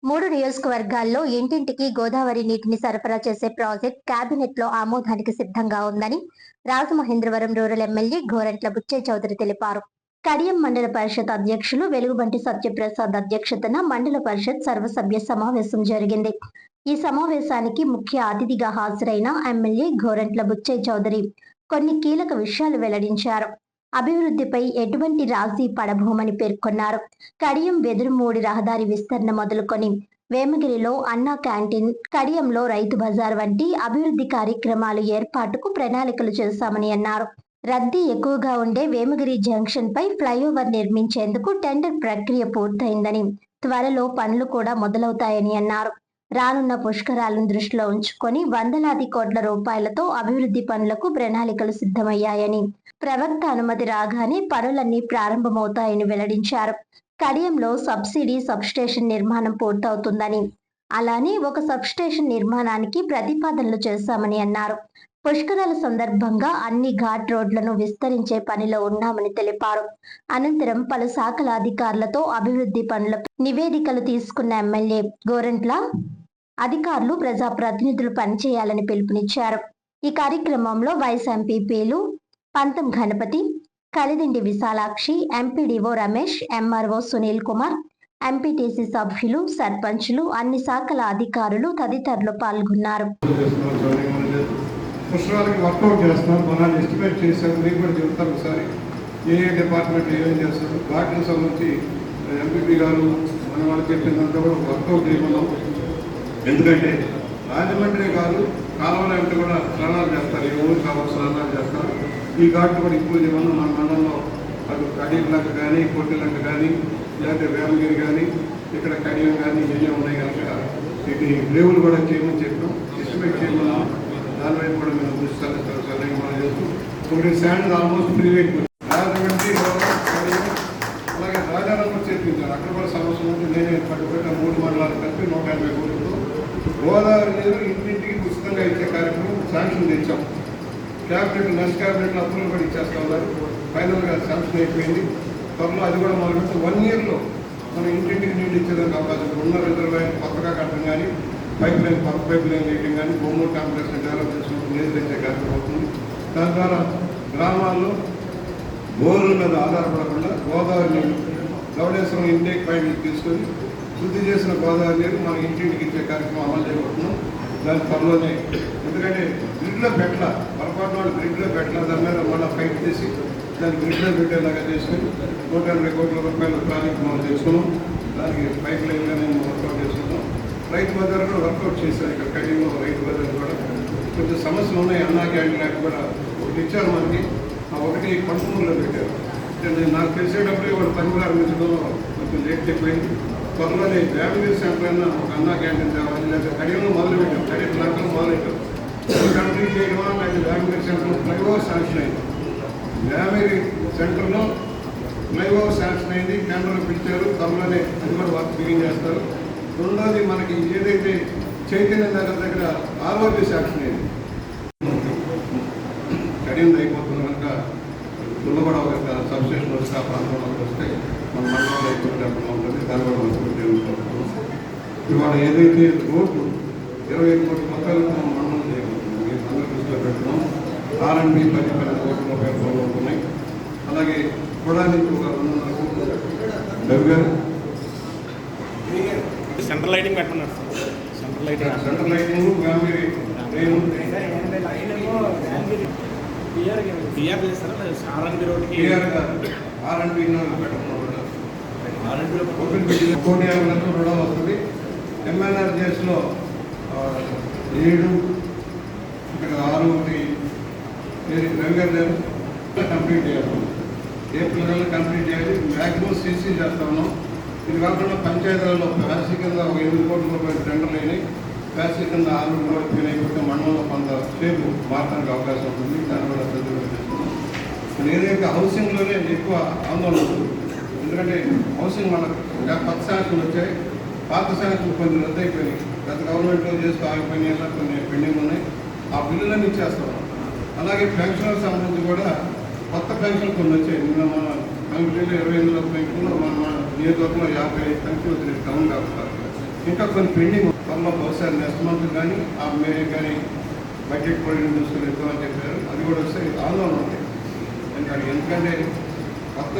3 నియోజకవర్గాల్లో ఇంటింటికి గోదావరి నీటిని సరఫరా చేసే ప్రాజెక్ట్ కేబినెట్ లో ఆమోదానికి సిద్ధంగా ఉందని రాజమహేంద్రవరం రూరల్ ఎమ్మెల్యే గోరంట్ల బుచ్చయ్య చౌదరి తెలిపారు. కడియం మండల పరిషత్ అధ్యక్షులు వెలుగుబంటి సత్యప్రసాద్ అధ్యక్షతన మండల పరిషత్ సర్వసభ్య సమావేశం జరిగింది. ఈ సమావేశానికి ముఖ్య అతిథిగా హాజరైన ఎమ్మెల్యే గోరంట్ల బుచ్చయ్య చౌదరి కొన్ని కీలక విషయాలు వెల్లడించారు. అభివృద్ధిపై ఎటువంటి రాజీ పడబోమని పేర్కొన్నారు. కడియం వెదురుమూడి రహదారి విస్తరణ మొదలుకొని వేమగిరిలో అన్నా క్యాంటీన్, కడియంలో రైతు బజార్ వంటి అభివృద్ధి కార్యక్రమాలు ఏర్పాటుకు ప్రణాళికలు చేశామని అన్నారు. రద్దీ ఎక్కువగా ఉండే వేమగిరి జంక్షన్ పై ఫ్లైఓవర్ నిర్మించేందుకు టెండర్ ప్రక్రియ పూర్తయిందని, త్వరలో పనులు కూడా మొదలవుతాయని అన్నారు. రానున్న పుష్కరాలను దృష్టిలో ఉంచుకొని వందలాది కోట్ల రూపాయలతో అభివృద్ధి పనులకు ప్రణాళికలు సిద్ధమయ్యాయని, ప్రవక్త అనుమతి రాగానే పనులన్నీ ప్రారంభమవుతాయని వెల్లడించారు. కడియంలో సబ్సిడీ సబ్స్టేషన్ నిర్మాణం పూర్తవుతుందని, అలానే ఒక సబ్స్టేషన్ నిర్మాణానికి ప్రతిపాదనలు చేశామని అన్నారు. పుష్కరాల సందర్భంగా అన్ని ఘాట్ రోడ్లను విస్తరించే పనిలో ఉన్నామని తెలిపారు. అనంతరం పలు శాఖల అధికారులతో అభివృద్ధి పనుల నివేదికలు తీసుకున్న ఎమ్మెల్యే గోరంట్ల అధికారులు ప్రజాప్రతినిధులు పనిచేయాలని పిలుపునిచ్చారు. ఈ కార్యక్రమంలో వైస్ ఎంపీపీలు Pantham Ganapathi, Kalidindi Visalakshi, MPDO Ramesh, MRO Sunil Kumar, MPTC సభ్యులు, సర్పంచులు, అన్ని శాఖల అధికారులు తదితరులు పాల్గొన్నారు. పుష్కరాలకి వర్కౌట్ చేస్తున్నాం. మనం ఎస్టిమేట్ చేశారు, మీకు కూడా చెప్తారు ఒకసారి ఏ డిపార్ట్మెంట్ ఏమేం చేస్తారు. వాటికి సంబంధించి ఎంపీపీ గారు మన వాళ్ళు చెప్పినంతా కూడా వర్కౌట్ చేయమన్నాం. ఎందుకంటే రాజమండ్రి కాదు, కాలువలు అంటే కూడా స్నానాలు చేస్తారు, ఈ ఊరు కావాలి స్నానాలు చేస్తారు. ఈ ఘాట్లు కూడా ఇంప్రూవ్ చేయమన్నాం. మన మండలంలో అటు కడియంలంక కానీ, కొట్టిలంక కానీ, లేకపోతే వేమగిరి కానీ, ఇక్కడ కడియం కానీ ఇవన్నీ ఉన్నాయి కనుక ఇది రేవులు కూడా చేయమని చెప్పాం, ఎస్టిమేట్ చేయమన్నాం. దాని వైపు కూడా మేము దృష్టి సాధిస్తాం. మనం చేస్తూ ఒకటి శాండ్ ఆల్మోస్ట్ ప్రైవేట్ రాజమండ్రి, అలాగే రాజారామం చేర్పించారు. అక్కడ కూడా సమస్య ఉంది. నేనే పట్టుబెట్టిన 3 మండలాలు కలిపి 150 కోట్లతో గోదావరి నీరు ఇంటింటికి ఉచితంగా ఇచ్చే కార్యక్రమం శాంక్షన్ తెచ్చాం. క్యాబినెట్ నెక్స్ట్ క్యాబినెట్లో అప్రూవల్ కూడా ఇచ్చేస్తా ఉన్నారు. ఫైనల్గా శాంక్షన్ అయిపోయింది. త్వరలో అది కూడా మొదలుపెట్టి 1 yearలో మనం ఇంటింటికి నీళ్ళు ఇచ్చేదానికి అవకాశం ఉన్న రిజర్వాయర్ కొత్తగా కట్టడం కానీ, పైప్ లైన్ వేయడం కానీ, బొమ్మూరు కాంప్లెక్స్ డెవలప్ చేసుకుంటూ నీరు తెచ్చే కార్యక్రమం అవుతుంది. దాని ద్వారా గ్రామాల్లో బోర్ల మీద ఆధారపడకుండా గోదావరి నీరు ధవళేశ్వరం ఇంటేక్ పాయింట్ తీసుకొని శుద్ధి చేసిన గోదావరి నీరు మన ఇంటింటికి ఇచ్చే కార్యక్రమం అమలు చేయబోతున్నాం. దాని త్వరలోనే, ఎందుకంటే గ్రిడ్లో పెట్టాల, పొరపాటు వాళ్ళు గ్రిడ్లో పెట్టాల, దాని మీద మళ్ళీ ఫైట్ చేసి దాన్ని గ్రిడ్లో పెట్టేలాగా చేసుకుని 180 కోట్ల రూపాయల ప్రాజెక్ట్ మనం చేసుకున్నాం. దానికి పైప్ లైన్గా నేను వర్కౌట్ చేసుకున్నాం. రైతు బజార్ కూడా వర్కౌట్ చేశారు. ఇక్కడ కడియంలో రైతు బజార్ కూడా కొంచెం సమస్యలు ఉన్నాయి. అన్నా క్యాంటీన్ యాక్ట్ కూడా ఒకటి ఇచ్చారు మనకి, ఆ ఒకటి పంతమూరులో పెట్టారు. నాకు తెలిసేటప్పుడే వాళ్ళు పని ప్రారంభించడంలో కొంచెం లేట్ అయిపోయింది. త్వరలోనే వేమగిరి సెంటర్ అయినా ఒక అన్నా క్యాంటీన్ తేవాలి, లేదా కడియంలో మొదలుపెట్టాం, కడియం లంకలో మొదలెట్టాం. కంప్లీట్ చేయడమా, లేదా వేమగిరి సెంటర్లో ఫ్లైఓవర్ శాంక్షన్ అయింది. వేమగిరి సెంటర్లో ఫ్లైఓవర్ శాంక్షన్ అయింది, టెండర్లు పిలిచారు. త్వరలోనే అది కూడా వర్క్ బిగిన్ చేస్తారు. రెండోది మనకి ఏదైతే చైతన్య నగర్ దగ్గర ఆర్ఓబీ శాంక్షన్ అయింది, కడియం అయిపోతుంది కనుక దుల్లగొడ ఒక సబ్స్టేషన్ వస్తే ఆ ప్రాంతంలోకి వస్తే మన మండలంలో ఎక్కువ ఉంటుంది. దాన్ని కూడా వర్క్ ఇవాళ ఏదైతే రోడ్లు 25 కోట్ల మొత్తాలు మనం మండలం చేయబోతున్నాం. మీరు అందరూ దృష్టిలో పెట్టుకున్నాం. R&B 10 కోట్ల రూపాయలు పోగొట్టున్నాయి. అలాగే కూడా నుంచి ఒక 200 కోట్లు సెంట్రల్ లైటింగ్ పెట్టమన్నారు. సెంట్రల్ లైటింగ్ వేమగిరి R&B రోడ్కి R&B ఓపెన్ బిల్డింగ్ 1,50,00,000 రుణం వస్తుంది. MNRGSలో 7 ఇక్కడ 6 వేమగిరి కంప్లీట్ చేయాలి. ఏప్రిల్ నెలలో కంప్లీట్ చేయాలి. మ్యాక్సిమం CC చేస్తా ఉన్నాం. ఇది కాకుండా పంచాయతీలలో ప్యాసీ కింద ఒక 8 కోట్ల రూపాయలు టెండర్లు అయినాయి. ప్యాసీ కింద 6 కోట్లు అయిపోతే మండలంలో కొంత సేపు మారడానికి అవకాశం ఉంటుంది. దాన్ని కూడా ప్రజలు చేస్తున్నాం. ఏదైతే హౌసింగ్లోనే ఎక్కువ ఆందోళన ఉంటుంది. ఎందుకంటే హౌసింగ్ మనకు కొత్త శాంక్షన్లు వచ్చాయి, పాత శాంక్షన్లు కొన్ని రద్దు అయిపోయినాయి. గత గవర్నమెంట్లో చేస్తూ ఆగిపోయినాయి, కొన్ని పెండింగ్ ఉన్నాయి. ఆ బిల్లులన్నీ ఇచ్చేస్తాం. అలాగే పెన్షన్లకు సంబంధించి కూడా కొత్త పెన్షన్లు కొన్ని వచ్చాయి. నిన్న మన కమిటీలో 28 పెన్షన్లు, మన నియోజకవర్గంలో 55 పెన్షన్లు వచ్చినాయి. టౌన్ కాకుండా ఇంకా కొన్ని పెండింగ్ త్వరలో బహుశా నెక్స్ట్ మంత్ కానీ ఆ మే కానీ బడ్జెట్ పొడిని చూసుకుని ఇద్దామని చెప్పారు. అది కూడా వస్తే ఆందోళన ఉంటాయి. ఎందుకంటే కొత్త